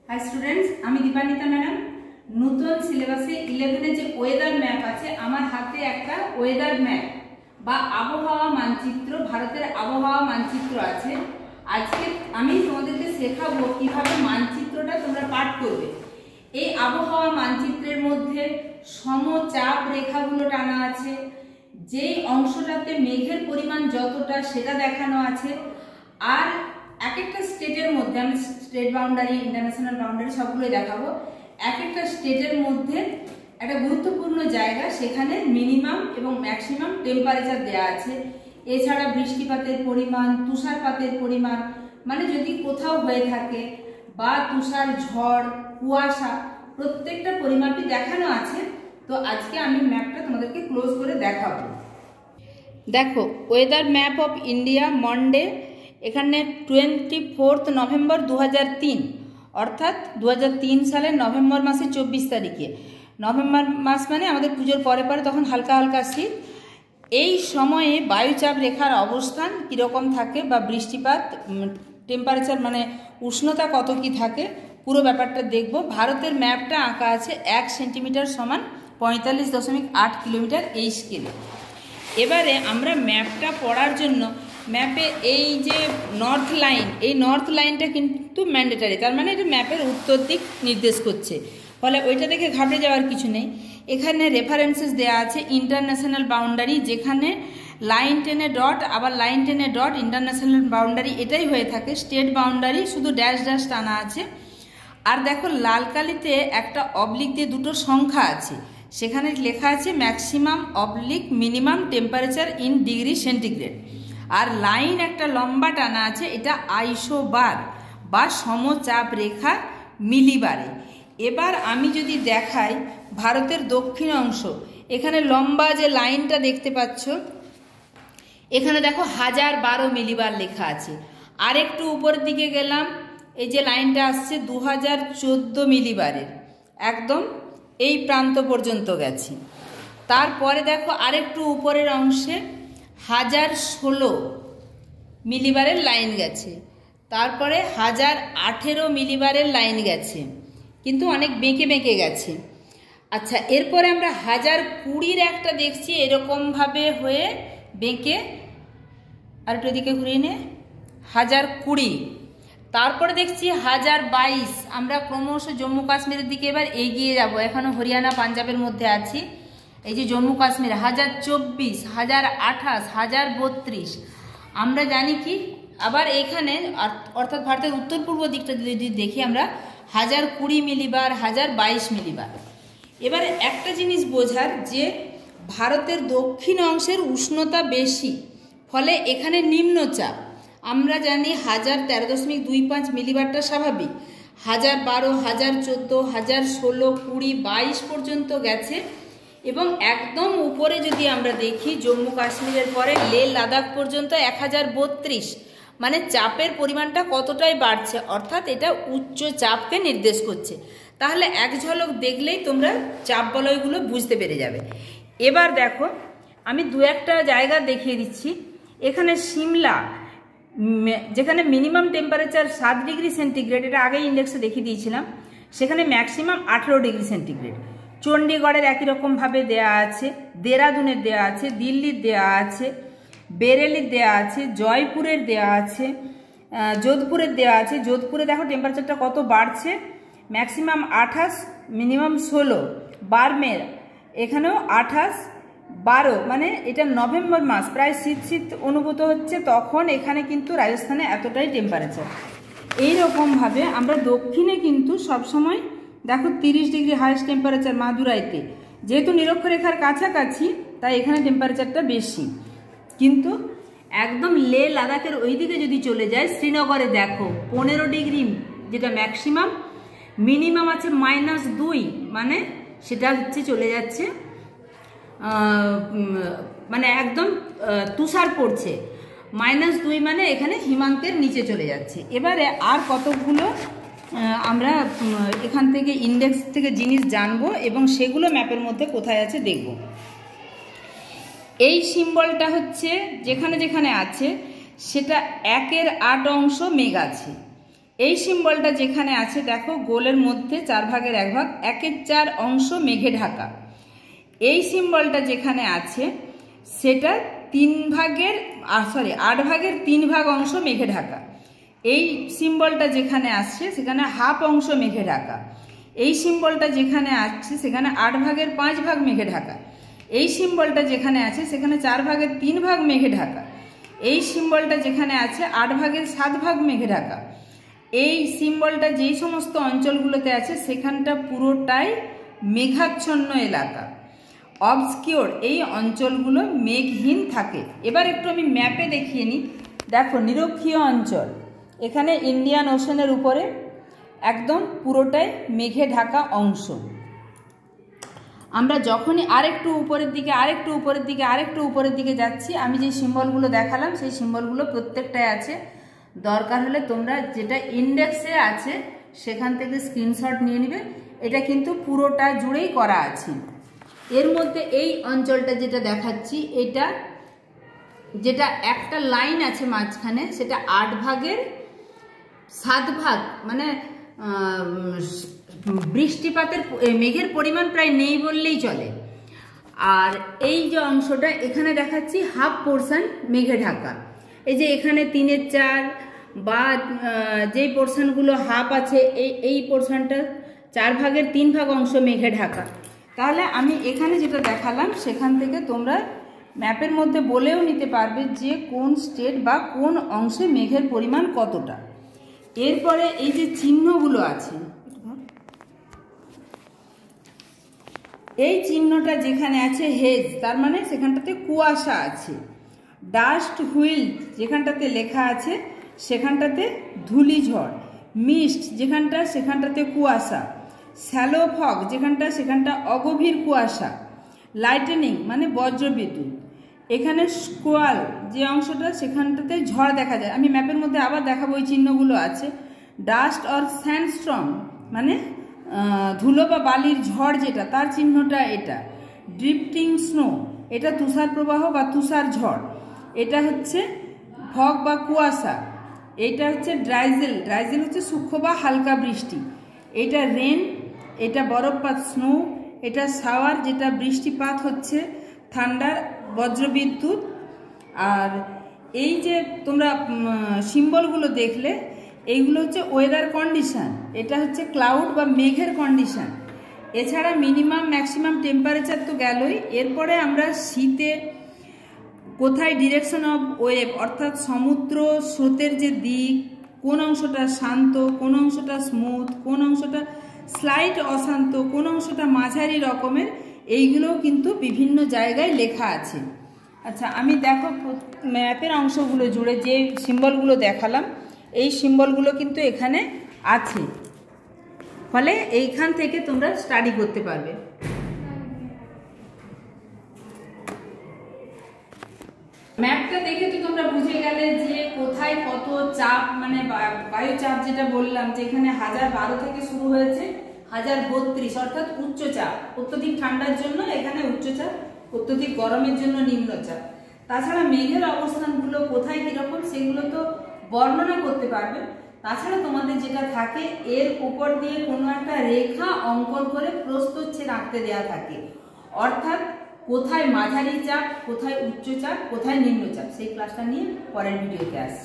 Hi students, আমি Dipanwita madam. নতুন সিলেবাসে 11 এর যে ওয়েদার ম্যাপ আছে, আমার হাতে একটা ওয়েদার ম্যাপ বা আবহাওয়া মানচিত্র, ভারতের আবহাওয়া মানচিত্র আছে। আজকে আমি তোমাদেরকে শেখাবো কিভাবে মানচিত্রটা তোমরা পাঠ করবে। এই আবহাওয়া মানচিত্রের মধ্যে সমচাপ রেখাগুলো টানা আছে, যেই অংশটাতে মেঘের পরিমাণ যতটা সেটা দেখানো আছে। আর এক একটা স্টেটের মধ্যে আমি স্টেট বাউন্ডারি, ইন্টারন্যাশনাল বাউন্ডারি সবগুলোই দেখাবো। এক একটা স্টেটের মধ্যে একটা গুরুত্বপূর্ণ জায়গা, সেখানে মিনিমাম এবং ম্যাক্সিমাম টেম্পারেচার দেওয়া আছে। এছাড়া বৃষ্টিপাতের পরিমাণ, তুষারপাতের পরিমাণ, মানে যদি কোথাও হয়ে থাকে বা তুষার, ঝড়, কুয়াশা, প্রত্যেকটা পরিমাপই দেখানো আছে। তো আজকে আমি ম্যাপটা তোমাদেরকে ক্লোজ করে দেখাবো। দেখো, weather map of India Monday, এখানে 24 নভেম্বর 2003, অর্থাৎ 2003 সালের নভেম্বর মাসের 24 তারিখে। নভেম্বর মাস মানে আমাদের পুজোর পরে পরে, তখন হালকা হালকা শীত। এই সময়ে বায়ুচাপ রেখার অবস্থান কীরকম থাকে বা বৃষ্টিপাত, টেম্পারেচার মানে উষ্ণতা কত কি থাকে, পুরো ব্যাপারটা দেখব। ভারতের ম্যাপটা আঁকা আছে 1 সেন্টিমিটার সমান 45.8 কিলোমিটার এই স্কেলে। এবারে আমরা ম্যাপটা পড়ার জন্য ম্যাপে এই যে নর্থ লাইন, এই নর্থ লাইনটা কিন্তু ম্যান্ডেটারি, তার মানে এটা ম্যাপের উত্তর দিক নির্দেশ করছে, ফলে ওইটা দেখে ঘাবড়ে যাওয়ার কিছু নেই। এখানে রেফারেন্সেস দেওয়া আছে ইন্টারন্যাশনাল বাউন্ডারি, যেখানে লাইন টেনে ডট, আবার লাইন টেনে ডট, ইন্টারন্যাশনাল বাউন্ডারি এটাই হয়ে থাকে। স্টেট বাউন্ডারি শুধু ড্যাশ ড্যাশ টানা আছে। আর দেখো, লাল কালিতে একটা অবলিক দিয়ে দুটো সংখ্যা আছে, সেখানে লেখা আছে maximum oblique minimum temperature in degree centigrade. আর লাইন একটা লম্বা টানা আছে, এটা আইসোবার বা সমচাপ রেখা মিলিবারে। এবার আমি যদি দেখাই ভারতের দক্ষিণ অংশ, এখানে লম্বা যে লাইনটা দেখতে পাচ্ছ, এখানে দেখো 1012 মিলিবার লেখা আছে। আর একটু উপরের দিকে গেলাম, এই যে লাইনটা আসছে 2014 মিলিবারের, একদম এই প্রান্ত পর্যন্ত গেছি। তারপরে দেখো আরেকটু উপরের অংশে 1016 মিলিবারের লাইন গেছে। তারপরে 1018 মিলিবারের লাইন গেছে, কিন্তু অনেক বেঁকে বেঁকে গেছে। আচ্ছা, এরপরে আমরা 1020 একটা দেখছি এরকমভাবে হয়ে বেঁকে, আর একটু এদিকে ঘুরিয়ে নে, 1020। তারপরে দেখছি 1022। আমরা ক্রমশ জম্মু কাশ্মীরের দিকে এবার এগিয়ে যাব, এখনো হরিয়ানা পাঞ্জাবের মধ্যে আছি। এই যে জম্মু কাশ্মীর 1024, 1028, 1032। আমরা জানি কি, আবার এখানে অর্থাৎ ভারতের উত্তর পূর্ব দিকটা যদি দেখি আমরা 1020 মিলিবার, 1022 মিলিবার। এবার একটা জিনিস বোঝার, যে ভারতের দক্ষিণ অংশের উষ্ণতা বেশি, ফলে এখানে নিম্নচাপ। আমরা জানি 1013.25 মিলিবারটা স্বাভাবিক, 1012, 1014, 1016, 20, 22 পর্যন্ত গেছে। এবং একদম উপরে যদি আমরা দেখি, জম্মু কাশ্মীরের পরে লেহ লাদাখ পর্যন্ত 1032, মানে চাপের পরিমাণটা কতটাই বাড়ছে, অর্থাৎ এটা উচ্চ চাপকে নির্দেশ করছে। তাহলে এক ঝলক দেখলেই তোমরা চাপ বলয়গুলো বুঝতে পেরে যাবে। এবার দেখো, আমি দু একটা জায়গা দেখিয়ে দিচ্ছি। এখানে সিমলা, যেখানে মিনিমাম টেম্পারেচার 7 ডিগ্রি সেন্টিগ্রেড, এটা আগেই ইন্ডেক্সে দেখিয়ে দিয়েছিলাম, সেখানে ম্যাক্সিমাম 18 ডিগ্রি সেন্টিগ্রেড। চণ্ডীগড়ের একই রকমভাবে দেয়া আছে, দেরাদুনের দেয়া আছে, দিল্লির দেয়া আছে, বেরেলির দেয়া আছে, জয়পুরের দেয়া আছে, যোধপুরের দেওয়া আছে। যোধপুরে দেখো টেম্পারেচারটা কত বাড়ছে, ম্যাক্সিমাম 28, মিনিমাম 16। বার্মের এখানেও 28, 12, মানে এটা নভেম্বর মাস, প্রায় শীত শীত অনুভূত হচ্ছে, তখন এখানে কিন্তু রাজস্থানে এতটাই টেম্পারেচার। এইরকমভাবে আমরা দক্ষিণে কিন্তু সবসময় দেখো 30 ডিগ্রি হাইয়েস্ট টেম্পারেচার মাদুরাইতে, যেহেতু নিরক্ষরেখার কাছাকাছি তাই এখানে টেম্পারেচারটা বেশি। কিন্তু একদম লেহ লাদাখের ওই দিকে যদি চলে যায়, শ্রীনগরে দেখো 15 ডিগ্রি যেটা ম্যাক্সিমাম, মিনিমাম আছে -2, মানে সেটা হচ্ছে চলে যাচ্ছে, মানে একদম তুষার পড়ছে। -2 মানে এখানে হিমাঙ্কের নিচে চলে যাচ্ছে। এবারে আর কতগুলো আমরা এখান থেকে ইন্ডেক্স থেকে জিনিস জানবো এবং সেগুলো ম্যাপের মধ্যে কোথায় আছে দেখব। এই সিম্বলটা হচ্ছে যেখানে যেখানে আছে সেটা 1/8 অংশ মেঘ আছে। এই সিম্বলটা যেখানে আছে দেখো গোলের মধ্যে 4 ভাগের 1 ভাগ, 1/4 অংশ মেঘে ঢাকা। এই সিম্বলটা যেখানে আছে সেটা 8 ভাগের 3 ভাগ অংশ মেঘে ঢাকা। এই সিম্বলটা যেখানে আসছে সেখানে হাফ অংশ মেঘে ঢাকা। এই সিম্বলটা যেখানে আসছে সেখানে 8 ভাগের 5 ভাগ মেঘে ঢাকা। এই সিম্বলটা যেখানে আছে সেখানে 4 ভাগের 3 ভাগ মেঘে ঢাকা। এই সিম্বলটা যেখানে আছে 8 ভাগের 7 ভাগ মেঘে ঢাকা। এই সিম্বলটা যেই সমস্ত অঞ্চলগুলোতে আছে সেখানটা পুরোটাই মেঘাচ্ছন্ন এলাকা, অবস্কিওর, এই অঞ্চলগুলো মেঘহীন থাকে। এবার একটু আমি ম্যাপে দেখিয়ে নিই। দেখো নিরক্ষীয় অঞ্চল, এখানে ইন্ডিয়ান ওশানের উপরে একদম পুরোটাই মেঘে ঢাকা অংশ। আমরা যখনই আরেকটু উপরের দিকে যাচ্ছি, আমি যে সিম্বলগুলো দেখালাম সেই সিম্বলগুলো প্রত্যেকটাই আছে। দরকার হলে তোমরা যেটা ইন্ডেক্সে আছে সেখান থেকে স্ক্রিনশট নিয়ে নিবে। এটা কিন্তু পুরোটা জুড়েই করা আছে। এর মধ্যে এই অঞ্চলটা যেটা দেখাচ্ছি, এটা যেটা একটা লাইন আছে মাঝখানে, সেটা 8 ভাগের 7 ভাগ, মানে বৃষ্টিপাতের মেঘের পরিমাণ প্রায় নেই বললেই চলে। আর এই যে অংশটা এখানে দেখাচ্ছি হাফ পোর্শন মেঘে ঢাকা। এই যে এখানে 3/4 বা যেই পোর্শনগুলো হাফ আছে এই পোর্শনটা 4 ভাগের 3 ভাগ অংশ মেঘে ঢাকা। তাহলে আমি এখানে যেটা দেখালাম সেখান থেকে তোমরা ম্যাপের মধ্যে বলেও নিতে পারবে যে কোন স্টেট বা কোন অংশে মেঘের পরিমাণ কতটা। এরপরে এই যে চিহ্নগুলো আছে, এই চিহ্নটা যেখানে আছে হেজ, তার মানে সেখানটাতে কুয়াশা আছে। ডাস্ট হুইল যেখানটাতে লেখা আছে সেখানটাতে ধূলিঝড়। মিস্ট সেখানটাতে কুয়াশা। শ্যালো ফগ সেখানটা অগভীর কুয়াশা। লাইটেনিং মানে বজ্রবিদ্যুৎ। এখানে স্কোয়াল যে অংশটা সেখানটাতে ঝড় দেখা যায়। আমি ম্যাপের মধ্যে আবার দেখাবো, ওই চিহ্নগুলো আছে। ডাস্ট অর স্যান্ডস্টর্ম মানে ধুলো বা বালির ঝড়, যেটা তার চিহ্নটা এটা। ড্রিফটিং স্নো এটা তুষার প্রবাহ বা তুষার ঝড়। এটা হচ্ছে ফগ বা কুয়াশা। এটা হচ্ছে ড্রাইজেল হচ্ছে সূক্ষ্ম বা হালকা বৃষ্টি। এটা রেন, এটা বরফপাত স্নো। এটা শাওয়ার যেটা বৃষ্টিপাত হচ্ছে। থান্ডার বজ্রবিদ্যুৎ। আর এই যে তোমরা সিম্বলগুলো দেখলে এইগুলো হচ্ছে ওয়েদার কন্ডিশন। এটা হচ্ছে ক্লাউড বা মেঘের কন্ডিশন। এছাড়া মিনিমাম ম্যাক্সিমাম টেম্পারেচার তো গেলই। এরপরে আমরা শীতে কোথায় ডিরেকশন অফ ওয়েভ অর্থাৎ সমুদ্র স্রোতের যে দিক, কোন অংশটা শান্ত, কোন অংশটা স্মুথ, কোন অংশটা স্লাইট অশান্ত, কোন অংশটা মাঝারি রকমের, এইগুলোও কিন্তু বিভিন্ন জায়গায় লেখা আছে। আচ্ছা, আমি দেখো ম্যাপের অংশগুলো জুড়ে যে সিম্বলগুলো দেখালাম এই সিম্বলগুলো কিন্তু এখানে আছে, ফলে এইখান থেকে তোমরা স্টাডি করতে পারবে। ম্যাপটা দেখে তো তোমরা বুঝে গেলে যে কোথায় কত চাপ, মানে বায়ুচাপ যেটা বললাম যে এখানে 1012 থেকে শুরু হয়েছে 1032, অর্থাৎ উচ্চচাপ। অত্যধিক ঠান্ডার জন্য এখানে উচ্চচাপ, অত্যধিক গরমের জন্য নিম্নচাপ। তাছাড়া মেঘের অবস্থানগুলো কোথায় কিরকম সেগুলো তো বর্ণনা করতে পারবে। তাছাড়া তোমাদের যেটা থাকে এর উপর দিয়ে কোনো একটা রেখা অঙ্কন করে প্রস্থচ্ছেদ আঁকতে দেওয়া থাকে, অর্থাৎ কোথায় মাঝারি চাপ, কোথায় উচ্চচাপ, কোথায় নিম্নচাপ, সেই ক্লাসটা নিয়ে পরের ভিডিওতে আসছে।